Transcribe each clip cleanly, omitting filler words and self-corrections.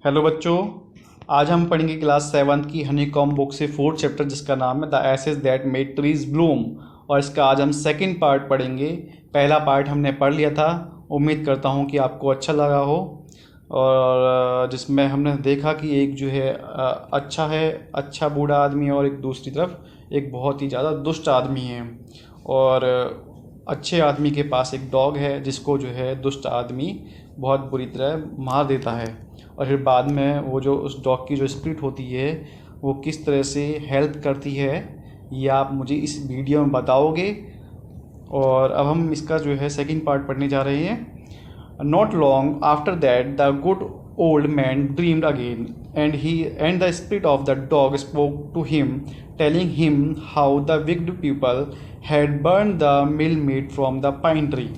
Hello बच्चों, आज हम पढ़ेंगे क्लास 7th की हनीकॉम्ब बुक से 4th चैप्टर जिसका नाम है the ashes that made trees bloom. और इसका आज हम सेकंड पार्ट पढ़ेंगे। पहला पार्ट हमने पढ़ लिया था। उम्मीद करता हूँ कि आपको अच्छा लगा हो। और जिसमें हमने देखा कि एक जो है अच्छा है, अच्छा बूढ़ा आदमी, और एक दूसरी तरफ एक बहुत ही ज़्यादा दुष्ट आदमी है। और अच्छे आदमी के पास एक डॉग है जिसको जो है दुष्ट आदमी बहुत बुरी तरह मार देता है। और फिर बाद में वो जो उस डॉग की जो स्पिरिट होती है वो किस तरह से हेल्प करती है, ये आप मुझे इस वीडियो में बताओगे। और अब हम इसका जो है सेकंड पार्ट पढ़ने जा रहे हैं। Not long after that the good old man dreamed again and the spirit of the dog spoke to him telling him how the wicked people had burn the mill made from the pine tree.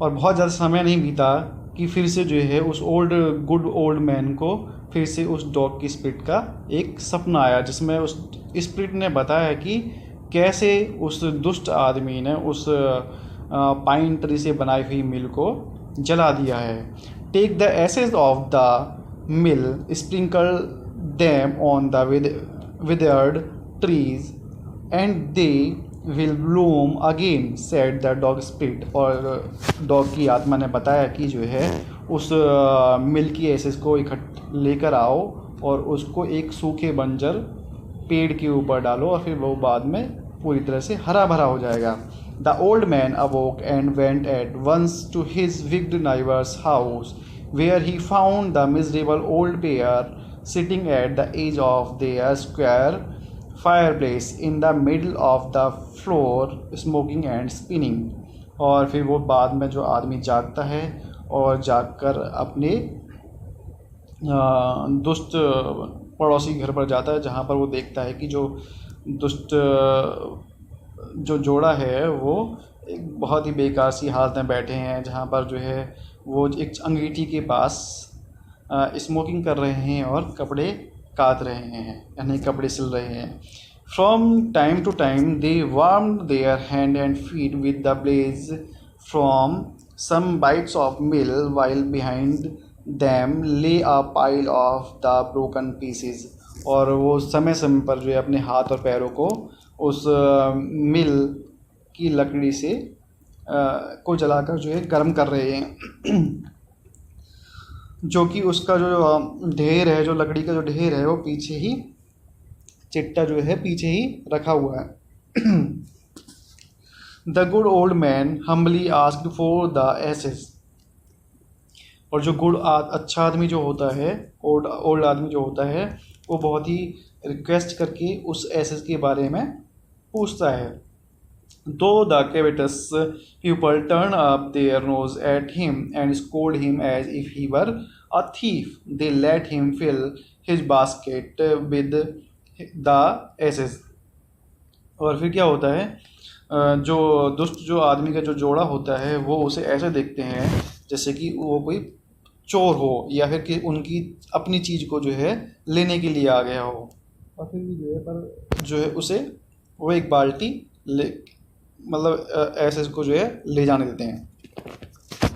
और बहुत ज़्यादा समय नहीं बीता कि फिर से जो है उस गुड ओल्ड मैन को फिर से उस डॉग की स्पिरिट का एक सपना आया, जिसमें उस स्पिरिट ने बताया कि कैसे उस दुष्ट आदमी ने उस पाइन ट्री से बनाई हुई मिल को जला दिया है। Take the ashes of the mill, sprinkle them on the withered trees and they will bloom again said the dog spirit. और डॉग की आत्मा ने बताया कि जो है उस मिल की एसेस को लेकर आओ और उसको एक सूखे बंजर पेड़ के ऊपर डालो और फिर वो बाद में पूरी तरह से हरा भरा हो जाएगा। The old man awoke and went at once to his wicked neighbour's house where he found the miserable old pair sitting at the edge of their square fireplace in the middle of the floor smoking and spinning। और फिर वो बाद में जो आदमी जागता है और जागकर अपने दुष्ट पड़ोसी घर पर जाता है, जहाँ पर वो देखता है कि जो दुष्ट जो जोड़ा है वो एक बहुत ही बेकार सी हालत में बैठे हैं, जहाँ पर जो है वो एक अंगीठी के पास स्मोकिंग कर रहे हैं और कपड़े काट रहे हैं, यानी कपड़े सिल रहे हैं। From time to time they warmed their hand and feet with the blaze from some bits of mill while behind them lay a pile of the broken pieces. और वो समय समय पर जो है अपने हाथ और पैरों को उस मिल की लकड़ी से को जलाकर जो है गर्म कर रहे हैं जो कि उसका जो ढेर है, जो लकड़ी का जो ढेर है वो पीछे ही, चिट्टा जो है पीछे ही रखा हुआ है। The good old man humbly asked for the ashes. और जो अच्छा आदमी जो होता है, ओल्ड आदमी जो होता है, वो बहुत ही रिक्वेस्ट करके उस एसेस के बारे में पूछता है। Though the covetous people turned up their nose at him and scolded him as if he were a thief, they let him fill his basket with the ashes। और फिर क्या होता है, जो दुष्ट जो आदमी का जो जोड़ा होता है वो उसे ऐसे देखते हैं जैसे कि वो कोई चोर हो या फिर कि उनकी अपनी चीज़ को जो है लेने के लिए आ गया हो। और फिर भी जो है पर जो है उसे वो एक बाल्टी मतलब ऐसे को जो है ले जाने देते हैं।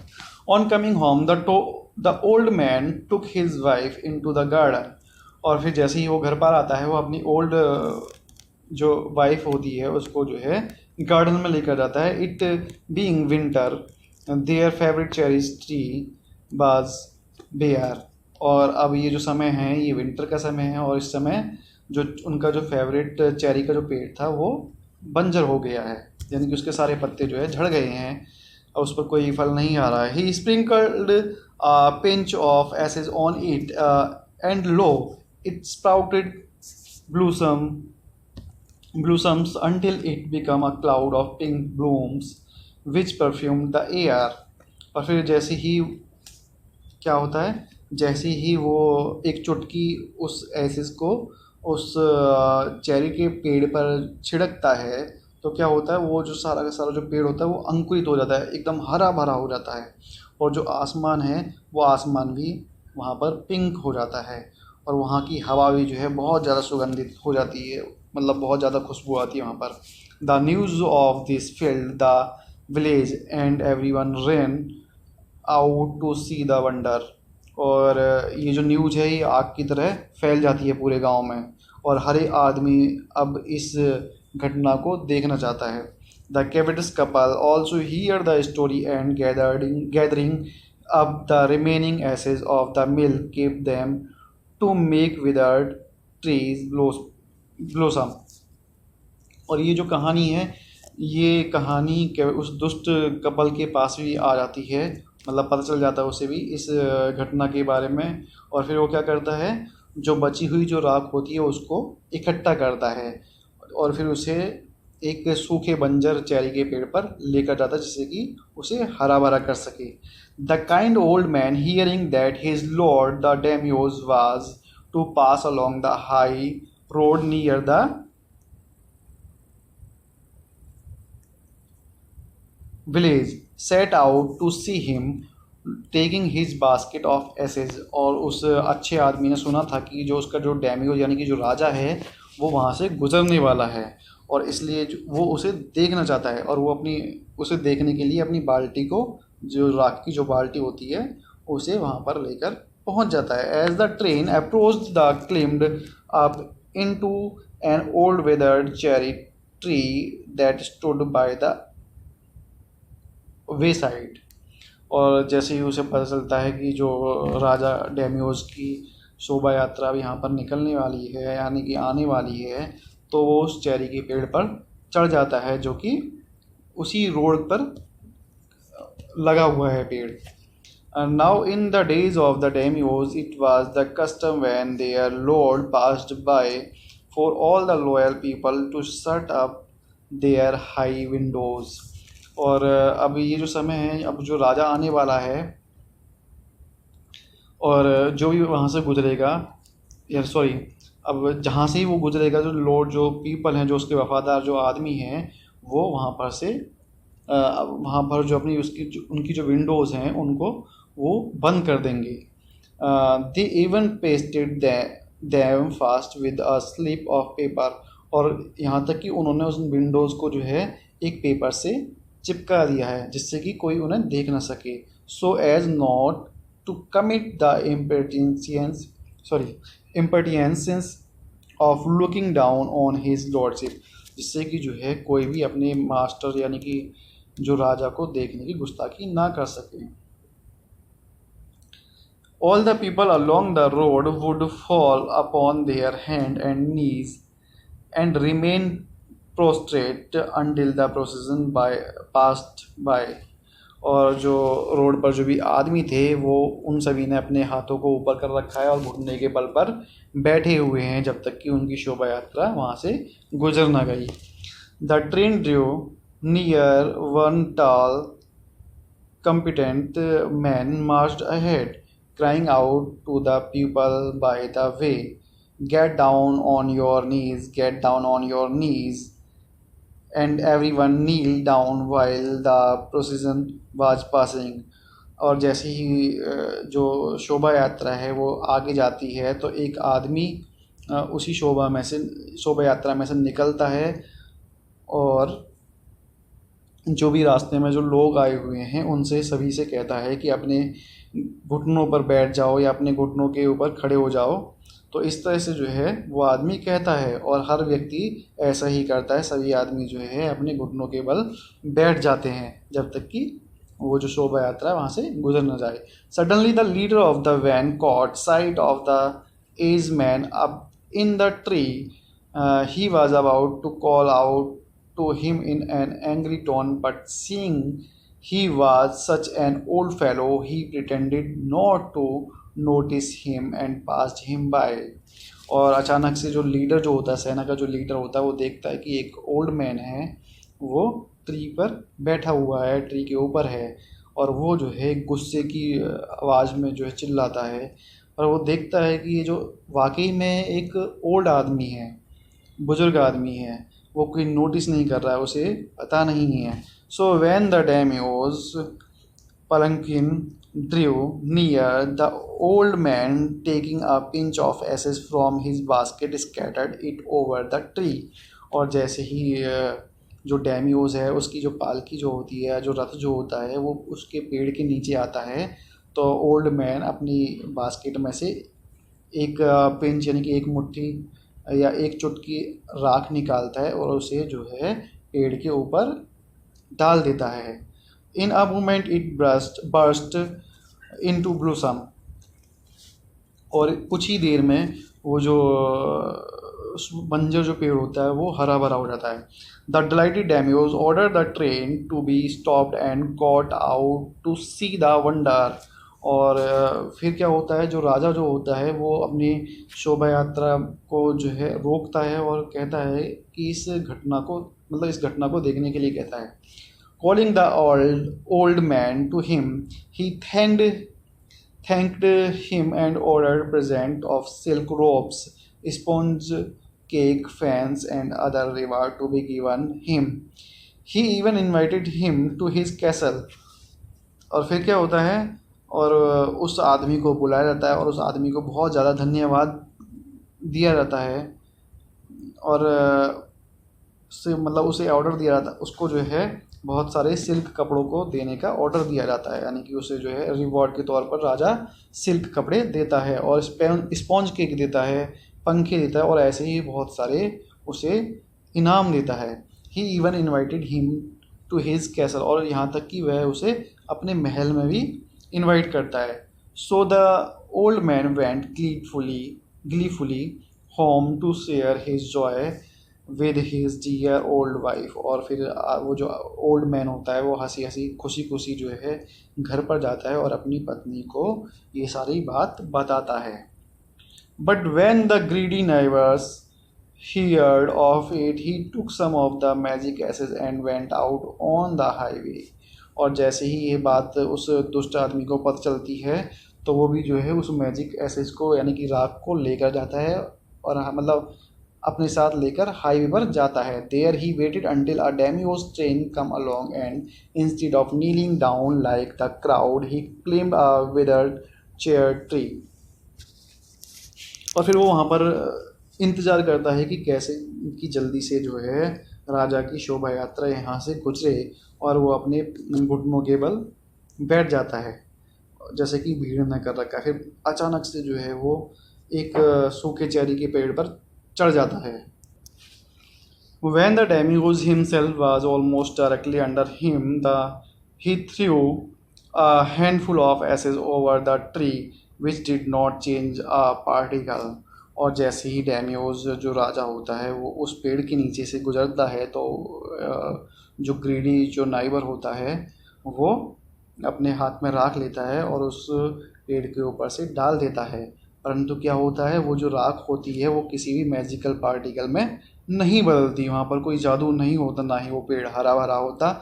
On coming home the old man took his wife into the garden. और फिर जैसे ही वो घर पर आता है वो अपनी ओल्ड जो वाइफ होती है उसको जो है गार्डन में लेकर जाता है। It being winter their favourite cherries tree was bare. और अब ये जो समय है ये विंटर का समय है और इस समय जो उनका जो फेवरेट चेरी का जो पेड़ था वो बंजर हो गया है, यानी कि उसके सारे पत्ते जो है झड़ गए हैं और उस पर कोई फल नहीं आ रहा है। He sprinkled pinch of ashes on it and lo it sprouted blossoms until it became a cloud of pink blooms which perfumed the air। और फिर जैसे ही क्या होता है, जैसे ही वो एक चुटकी उस एसेस को उस चेरी के पेड़ पर छिड़कता है तो क्या होता है, वो जो सारा का सारा जो पेड़ होता है वो अंकुरित हो जाता है, एकदम हरा भरा हो जाता है। और जो आसमान है वो आसमान भी वहाँ पर पिंक हो जाता है और वहाँ की हवा भी जो है बहुत ज़्यादा सुगंधित हो जाती है, मतलब बहुत ज़्यादा खुशबू आती है वहाँ पर। The news of this field the village and everyone ran out to see the wonder। और ये जो न्यूज़ है ये आग की तरह फैल जाती है पूरे गांव में, और हर एक आदमी अब इस घटना को देखना चाहता है। The covetous couple also hear the story and gathering up the remaining ashes of the mill kept them to make withered trees blossom. और ये जो कहानी है, ये कहानी उस दुष्ट कपल के पास भी आ जाती है, मतलब पता चल जाता है उसे भी इस घटना के बारे में। और फिर वो क्या करता है, जो बची हुई जो राख होती है उसको इकट्ठा करता है और फिर उसे एक सूखे बंजर चेरी के पेड़ पर लेकर जाता है जिससे कि उसे हरा भरा कर सके। The kind old man hearing that his lord the daimyos was to pass along the high road near the village set out to see him taking his basket of ashes। और उस अच्छे आदमी ने सुना था कि जो उसका जो डैमियोज यानी कि जो राजा है वो वहाँ से गुजरने वाला है, और इसलिए वो उसे देखना चाहता है और वो उसे देखने के लिए अपनी बाल्टी को, जो राख की जो बाल्टी होती है, उसे वहाँ पर लेकर पहुँच जाता है। As the train approached the climbed up into an old weathered cherry tree that stood by the wayside. और जैसे ही उसे पता चलता है कि जो राजा डेमियोज की शोभा यात्रा भी यहाँ पर निकलने वाली है यानी कि आने वाली है, तो वो उस चेरी के पेड़ पर चढ़ जाता है जो कि उसी रोड पर लगा हुआ है पेड़। Now in the days of the daimyos it was the custom when their lord passed by for all the loyal people to shut up their high windows. और अब ये जो समय है, अब जो राजा आने वाला है और जो भी वहाँ से गुजरेगा, यार सॉरी, अब जहाँ से ही वो गुजरेगा जो लॉर्ड, जो पीपल हैं, जो उसके वफादार जो आदमी हैं, वो वहाँ पर से वहाँ पर जो अपनी उनकी जो विंडोज़ हैं उनको वो बंद कर देंगे। They even pasted them fast with a slip of paper. और यहाँ तक कि उन्होंने उस विंडोज़ को जो है एक पेपर से चिपका दिया है जिससे कि कोई उन्हें देख ना सके, so as not to commit the impertinence of looking down on his lordship, जिससे कि जो है कोई भी अपने मास्टर यानी कि जो राजा को देखने की गुस्ताखी ना कर सके। All the people along the road would fall upon their hand and knees and remain prostrate until the procession passed by। और जो रोड पर जो भी आदमी थे वो उन सभी ने अपने हाथों को ऊपर कर रखा है और घुटने के बल पर बैठे हुए हैं जब तक कि उनकी शोभा यात्रा वहाँ से गुजर ना गई। The train drew near one tall competent man marched ahead, crying out to the people by the way, get down on your knees, get down on your knees। and everyone kneeled down while the procession was passing। और जैसे ही जो शोभा यात्रा है वो आगे जाती है तो एक आदमी उसी शोभा यात्रा में से निकलता है और जो भी रास्ते में जो लोग आए हुए हैं उनसे सभी से कहता है कि अपने घुटनों पर बैठ जाओ या अपने घुटनों के ऊपर खड़े हो जाओ। तो इस तरह से जो है वो आदमी कहता है और हर व्यक्ति ऐसा ही करता है, सभी आदमी जो है अपने घुटनों के बल बैठ जाते हैं जब तक कि वो जो शोभा यात्रा है वहाँ से गुजर न जाए। Suddenly the leader of the van caught sight of the age man up in the tree. He was about to call out to him in an angry tone, but seeing he was such an old fellow, he pretended not to notice him and passed him by। और अचानक से जो leader जो होता है, सेना का जो लीडर होता है, वो देखता है कि एक ओल्ड मैन है, वो ट्री पर बैठा हुआ है, ट्री के ऊपर है, और वो जो है गुस्से की आवाज़ में जो है चिल्लाता है। और वो देखता है कि ये जो वाकई में एक ओल्ड आदमी है, बुजुर्ग आदमी है, वो कोई नोटिस नहीं कर रहा है, उसे पता नहीं है। So when the daimyo's palanquin drew near, the old man taking a pinch of ashes from his basket scattered it over the tree। और जैसे ही जो डैम्योज है उसकी जो पालकी जो होती है, जो रथ जो होता है, वो उसके पेड़ के नीचे आता है तो ओल्ड मैन अपनी बास्केट में से एक पिंच यानी कि एक मुट्ठी या एक चुटकी राख निकालता है और उसे जो है पेड़ के ऊपर डाल देता है। In a moment it burst into blossom, और कुछ ही देर में वो जो बंजर जो पेड़ होता है वो हरा भरा हो जाता है। The delighted daimyos order the train to be stopped and got out to see the wonder. और फिर क्या होता है, जो राजा जो होता है वो अपनी शोभा यात्रा को जो है रोकता है और कहता है कि इस घटना को मतलब इस घटना को देखने के लिए कहता है। Calling the old man to him, he thanked him and ordered present of silk robes, sponge cake, fans and other reward to be given him. He even invited him to his castle. और फिर क्या होता है, और उस आदमी को बुलाया जाता है और उस आदमी को बहुत ज़्यादा धन्यवाद दिया जाता है और उसे ऑर्डर दिया जाता है, उसको जो है बहुत सारे सिल्क कपड़ों को देने का ऑर्डर दिया जाता है, यानी कि उसे जो है रिवॉर्ड के तौर पर राजा सिल्क कपड़े देता है और स्पॉन्ज केक देता है, पंखे देता है और ऐसे ही बहुत सारे उसे इनाम देता है। He even invited him to his castle, और यहाँ तक कि वह उसे अपने महल में भी इन्वाइट करता है। So the old man went gleefully home to share his joy with his dear old wife. और फिर वो जो ओल्ड मैन होता है वो हंसी खुशी जो है घर पर जाता है और अपनी पत्नी को ये सारी बात बताता है। But when the greedy neighbours heard of it, he took some of the magic ashes and went out on the highway। और जैसे ही ये बात उस दुष्ट आदमी को पता चलती है तो वो भी जो है उस मैजिक एसेज को यानी कि राख को लेकर जाता है और अपने साथ लेकर हाईवे पर जाता है। There he waited until a daimyo's train come along and instead of kneeling down like the crowd he climbed a withered cherry tree. और फिर वो वहाँ पर इंतज़ार करता है कि कैसे कि जल्दी से जो है राजा की शोभा यात्रा यहाँ से गुजरे, और वो अपने घुटनों के बल बैठ जाता है जैसे कि भीड़ न कर रखा है। फिर अचानक से जो है वो एक सूखे चेरी के पेड़ पर चढ़ जाता है। When the demiurge himself was almost directly under him, he threw a handful of ashes over the tree, which did not change a particle। और जैसे ही डेमियोज जो राजा होता है वो उस पेड़ के नीचे से गुजरता है तो जो ग्रीडी जो नाइबर होता है वो अपने हाथ में राख लेता है और उस पेड़ के ऊपर से डाल देता है। परंतु क्या होता है, वो जो राख होती है वो किसी भी मैजिकल पार्टिकल में नहीं बदलती, वहाँ पर कोई जादू नहीं होता, ना ही वो पेड़ हरा भरा होता।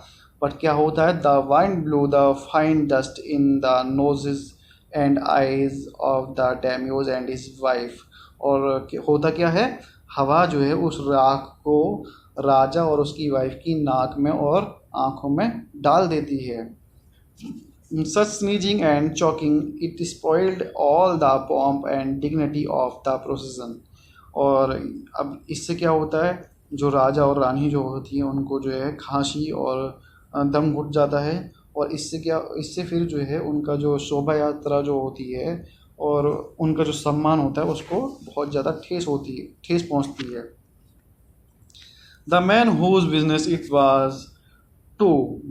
बट क्या होता है, the wind blow the fine dust in the noses and eyes of the daimyos and his wife. और होता क्या है, हवा जो है उस राख को राजा और उसकी वाइफ की नाक में और आँखों में डाल देती है। Such sneezing and choking, it spoiled all the pomp and dignity of the procession। और अब इससे क्या होता है, जो राजा और रानी जो होती हैं उनको जो है खांसी और दम घुट जाता है, और इससे फिर जो है उनका जो शोभा यात्रा जो होती है और उनका जो सम्मान होता है उसको बहुत ज़्यादा ठेस पहुंचती है। The man whose business it was to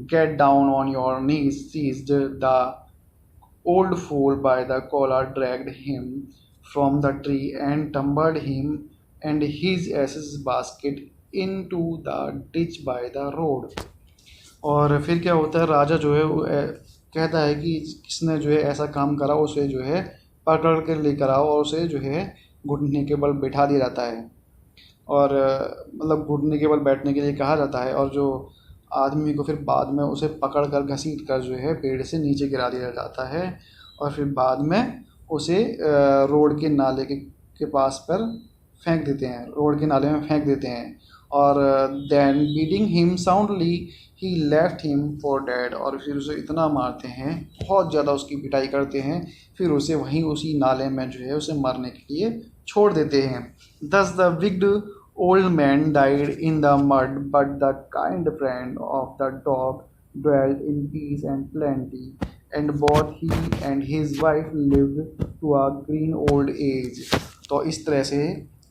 get down on your knees seized the old fool by the collar, dragged him from the tree and tumbled him and his ashes basket into the ditch by the road। और फिर क्या होता है, राजा जो है कहता है कि किसने जो है ऐसा काम करा उसे जो है पकड़ कर लेकर आओ, और उसे जो है घुटने के बल बैठा दिया जाता है, और घुटने के बल बैठने के लिए कहा जाता है। और जो आदमी को फिर बाद में उसे पकड़ कर घसीट कर जो है पेड़ से नीचे गिरा दिया जाता है, और फिर बाद में उसे रोड के नाले के पास पर फेंक देते हैं, रोड के नाले में फेंक देते हैं। और then beating him soundly he left him for dead. और फिर उसे इतना मारते हैं, बहुत ज़्यादा उसकी पिटाई करते हैं, फिर उसे वहीं उसी नाले में जो है उसे मरने के लिए छोड़ देते हैं। दस the विग्ड old man died in the mud, but the kind friend of the dog dwelt in peace and plenty and both he and his wife lived to a green old age. तो इस तरह से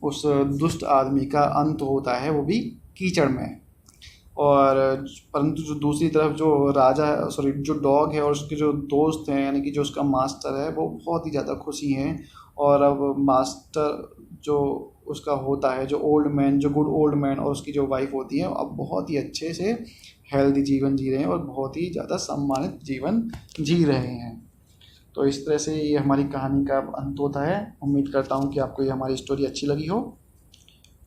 उस दुष्ट आदमी का अंत होता है, वो भी कीचड़ में। और परंतु जो दूसरी तरफ जो राजा है, सॉरी जो डॉग है और उसके जो दोस्त हैं, यानी कि जो उसका मास्टर है, वो बहुत ही ज़्यादा खुशी हैं। और अब मास्टर जो उसका होता है, जो ओल्ड मैन, जो गुड ओल्ड मैन, और उसकी जो वाइफ होती है, अब बहुत ही अच्छे से हेल्दी जीवन जी रहे हैं और बहुत ही ज़्यादा सम्मानित जीवन जी रहे हैं। तो इस तरह से ये हमारी कहानी का अंत होता है। उम्मीद करता हूँ कि आपको ये हमारी स्टोरी अच्छी लगी हो।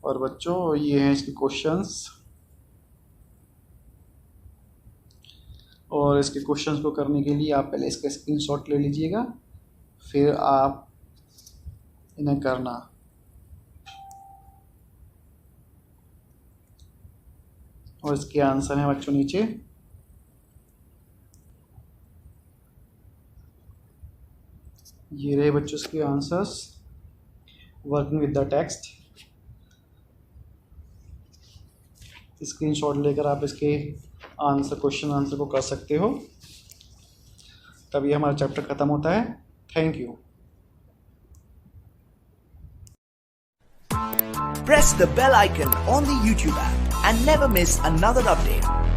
और बच्चों, ये हैं इसके क्वेश्चंस, और इसके क्वेश्चंस को करने के लिए आप पहले इसका स्क्रीनशॉट ले लीजिएगा, फिर आप इन्हें करना। और इसके आंसर हैं बच्चों नीचे। ये रहे बच्चों इसके answers, working with the text. Screenshot लेकर आप इसके क्वेश्चन आंसर को कर सकते हो। तभी हमारा चैप्टर ख़त्म होता है। Thank you. Press the bell icon on the YouTube app and never miss another update.